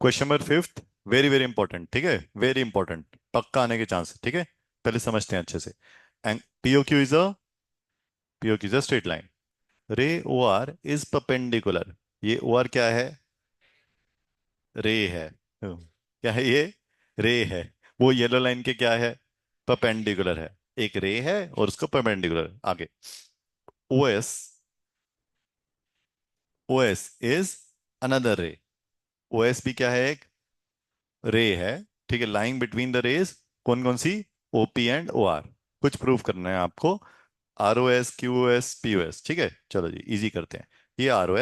Question number fifth, very very important, ठीक है, very important, पक्का आने के चांस है, ठीक है। पहले समझते हैं अच्छे से। POQ is a POQ is a straight line. Ray O are is perpendicular. ये ओ आर क्या है? रे है। क्या है ये? रे है। वो येलो लाइन के क्या है? परपेंडिकुलर है। एक रे है और उसको परपेंडिकुलर आगे। O S O S is another ray. O S भी क्या है? एक रे है। ठीक है, लाइन बिटवीन द रेज कौन कौन सी? OP and O R. कुछ प्रूव करना है आपको। R O S, Q O S, P O S, ठीक है। चलो जी, इजी करते हैं। ये R O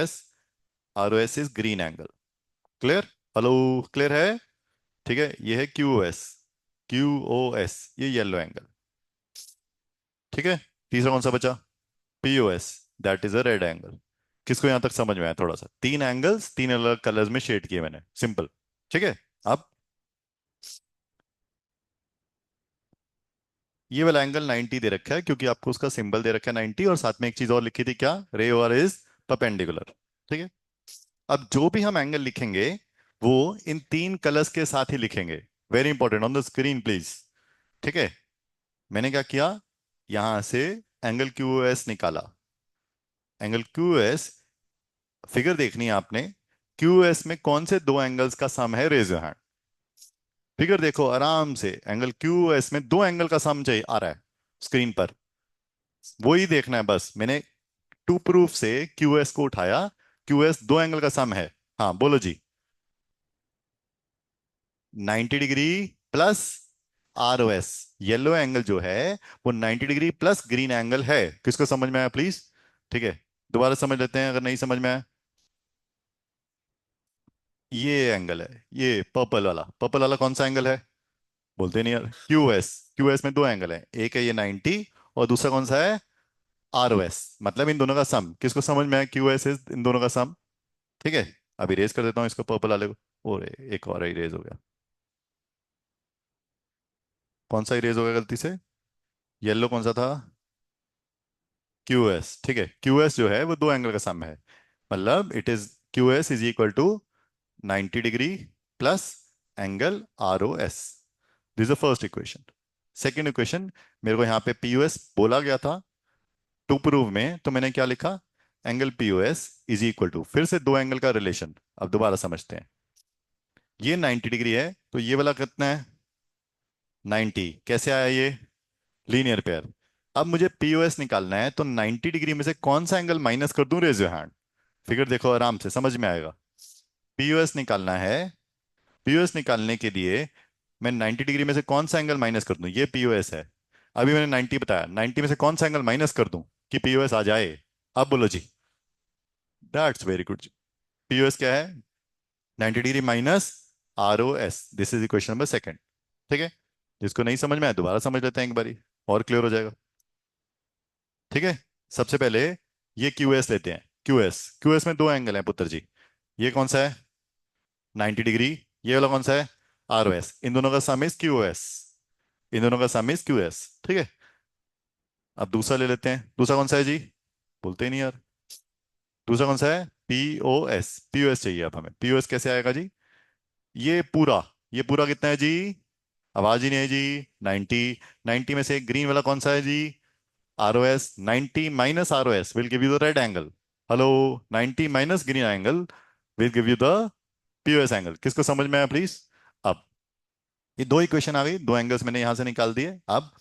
S is green angle. Clear? Hello, clear है? ठीक है, ये है Q O S. Q O S ये येलो एंगल। ठीक है। तीसरा कौन सा बचा? P O S, that is a red angle. किसको यहां तक समझ में आया? थोड़ा सा, तीन एंगल्स तीन अलग कलर्स में शेड किए मैंने, सिंपल। ठीक है। अब ये वाला एंगल 90 दे रखा है क्योंकि आपको उसका सिंबल दे रखा है 90, और साथ में एक चीज और लिखी थी, क्या? रे ओवर इज परपेंडिकुलर। ठीक है। अब जो भी हम एंगल लिखेंगे वो इन तीन कलर्स के साथ ही लिखेंगे। Very important, on the screen please. ठीक है। मैंने क्या किया? यहां से एंगल क्यू एस निकाला। एंगल क्यू एस, फिगर देखनी है आपने। क्यू एस में कौन से दो एंगल्स का सम है? Raise your hand. फिगर देखो आराम से, एंगल क्यू एस में दो एंगल का सम चाहिए आ रहा है स्क्रीन पर। वो ही देखना है बस। मैंने टू प्रूफ से क्यू एस को उठाया। क्यू एस दो एंगल का सम है। हाँ बोलो जी। 90 degree plus R O S. Yellow angle जो है वो 90 डिग्री प्लस ग्रीन एंगल है। किसको समझ में आया प्लीज? ठीक है, दोबारा समझ लेते हैं अगर नहीं समझ में आया। ये एंगल है, ये पर्पल वाला कौन सा एंगल है? बोलते नहीं यार। क्यू एस में दो एंगल है, एक है ये 90 और दूसरा कौन सा है? R O S. मतलब इन दोनों का सम। किसको समझ में आया? क्यू एस इज इन दोनों का सम। ठीक है। अब इरेज कर देता हूँ इसको, पर्पल वाले को। और एक और इरेज हो गया। कौन सा इरेज हो गया गलती से? येलो कौन सा था? Q S. ठीक है, क्यू एस जो है वो दो एंगल का सम है। मतलब it is Q S is equal to 90 degree plus angle R O S. This is the first equation. Second equation, मेरे को यहाँ पे पी यू एस बोला गया था टू प्रूव में, तो मैंने क्या लिखा? Angle P O S is equal to, फिर से दो एंगल का रिलेशन। अब दोबारा समझते हैं। ये 90 डिग्री है तो ये वाला कितना है? 90। कैसे आया ये? Linear pair. अब मुझे पीओएस निकालना है तो 90 डिग्री में से कौन सा एंगल माइनस कर दूं? Raise your hand. फिगर देखो आराम से, समझ में आएगा। पीओएस निकालना है। पीओएस निकालने के लिए मैं 90 डिग्री में से कौन सा एंगल माइनस कर दूं? ये पीओएस है। अभी मैंने 90 बताया, 90 में से कौन सा एंगल माइनस कर दूं कि पीओएस आ जाए? अब बोलो जी। That's very good. पीओएस क्या है? 90 degree minus R O S. This is equation number second. ठीक है। जिसको नहीं समझ में आया दोबारा समझ लेते हैं एक बारी, और क्लियर हो जाएगा। ठीक है। सबसे पहले ये क्यू एस लेते हैं। क्यू एस में दो एंगल हैं पुत्र जी। ये कौन सा है? 90 डिग्री। ये वाला कौन सा है? R O S. इन दोनों का सम इज क्यू एस। इन दोनों का सम इज क्यू एस। ठीक है। अब दूसरा ले लेते हैं। दूसरा कौन सा है जी? बोलते ही नहीं यार। दूसरा कौन सा है? P O S. P O S चाहिए अब हमें। पी ओ एस कैसे आएगा जी? ये पूरा कितना है जी? आवाज ही नहीं है जी। 90। 90 में से ग्रीन वाला कौन सा है जी? R O S. 90 minus R O S will give you the red angle. Hello. 90 minus green angle will give you the POS angle. किसको समझ में आया प्लीज? अब ये दो इक्वेशन आ गई, दो एंगल्स मैंने यहां से निकाल दिए। अब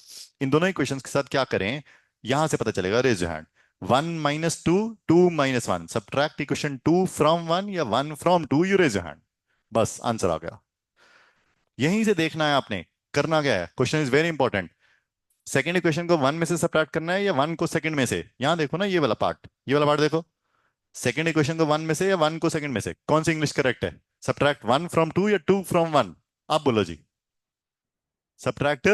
इन दोनों इक्वेशंस के साथ क्या करें? यहां से पता चलेगा। Raise your hand. 1 - 2, 2 - 1, subtract equation 2 from 1 या 1 from 2, you raise your hand. बस आंसर आ गया। यहीं से देखना है आपने। करना क्या है? Question is very important. Second equation को वन में से सब्ट्रैक्ट करना है या वन को सेकंड में से? यहां देखो ना, ये वाला पार्ट देखो। सेकंड इक्वेशन को वन में से या वन को सेकंड में से? कौन सी इंग्लिश करेक्ट है? सब्ट्रैक्ट 1 फ्रॉम 2 या 2 फ्रॉम 1? आप बोलो जी। Subtract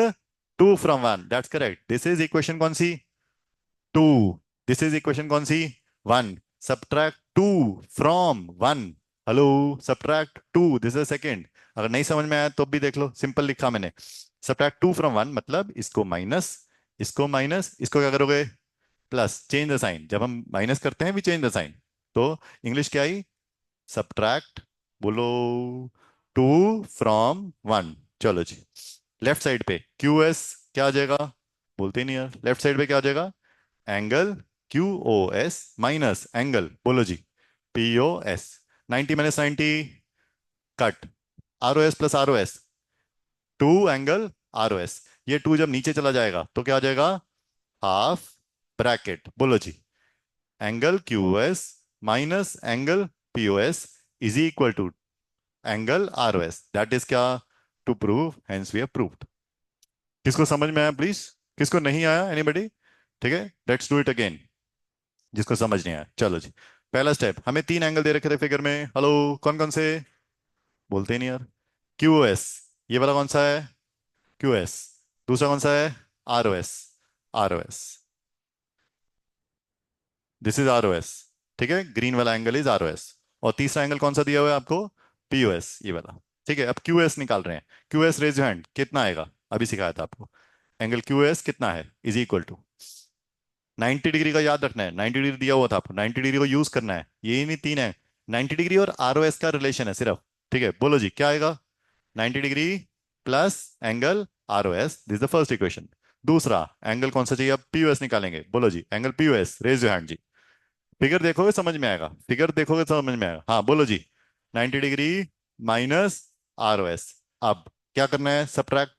2 from 1, that's correct. This is equation कौन सी? 2। दिस इज इक्वेशन कौन सी? 1। Subtract 2 from 1। Hello. Subtract 2, this is second. अगर नहीं समझ में आया तो भी देख लो, सिंपल लिखा मैंने। सब्ट्रैक्ट 2 फ्रॉम 1 मतलब इसको माइनस, इसको माइनस, इसको क्या करोगे? प्लस। Change the sign. जब हम माइनस करते हैं वी चेंज द साइन। तो इंग्लिश क्या आई? सब्ट्रैक्ट, बोलो, टू फ्रॉम वन। चलो जी, लेफ्ट साइड पे क्यू एस क्या आ जाएगा? बोलते ही नहीं यार, लेफ्ट साइड पे क्या आ जाएगा? Angle Q O S minus angle, बोलो जी, P O S. 90 - 90 cut, R O S plus R O S, two angle R O S. ये टू जब नीचे चला जाएगा तो क्या आ जाएगा? हाफ ब्रैकेट, बोलो जी, angle Q S minus angle P O S is equal to angle R O S. That is क्या? To prove, hence we have proved. किसको समझ में आया प्लीज? किसको नहीं आया? एनीबडी? ठीक है, लेट्स डू इट अगेन। जिसको समझ नहीं आया, चलो जी। पहला स्टेप, हमें तीन एंगल दे रखे थे फिगर में। हेलो, कौन कौन से? बोलते ही नहीं यार। क्यू एस, ये वाला कौन सा है? Q S. दूसरा कौन सा है? R O S. R O S, this is R O S. ठीक है, ग्रीन वाला angle is R O S. और तीसरा एंगल कौन सा दिया हुआ है आपको? पी ओ एस, ये वाला। ठीक है, अब क्यू एस निकाल रहे हैं। Q S raise your hand, कितना आएगा? अभी सिखाया था आपको। एंगल क्यू एस कितना है? इज इक्वल टू 90 डिग्री का, याद रखना है। 90 डिग्री दिया हुआ था आपको, 90 डिग्री को यूज करना है। ये नहीं, तीन है। 90 डिग्री और आर ओ एस का रिलेशन है सिर्फ। ठीक है, बोलो जी क्या आएगा? 90 degree plus angle R O S, this the first equation. दूसरा एंगल कौन सा चाहिए? अब पी ओ एस निकालेंगे। बोलो जी, angle P O S, raise your hand जी। फिगर देखोगे समझ में आएगा, फिगर देखोगे समझ में आएगा। हाँ बोलो जी, 90 degree minus R O S. अब क्या करना है? Subtract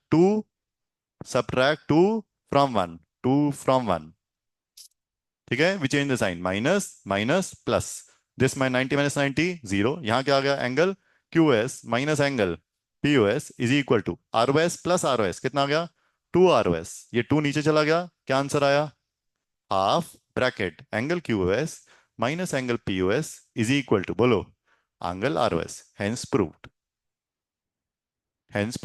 two from one, two from one. ठीक है, we change the sign, minus minus plus. This my 90 - 90 zero. यहाँ क्या आ गया? Angle Q S minus angle P O S is equal to R O S plus R O S. कितना आ गया? Two R O S. ये two नीचे चला गया, क्या आंसर आया? Half bracket angle Q S minus angle P O S is equal to, बोलो, angle R O S. Hence proved. Hence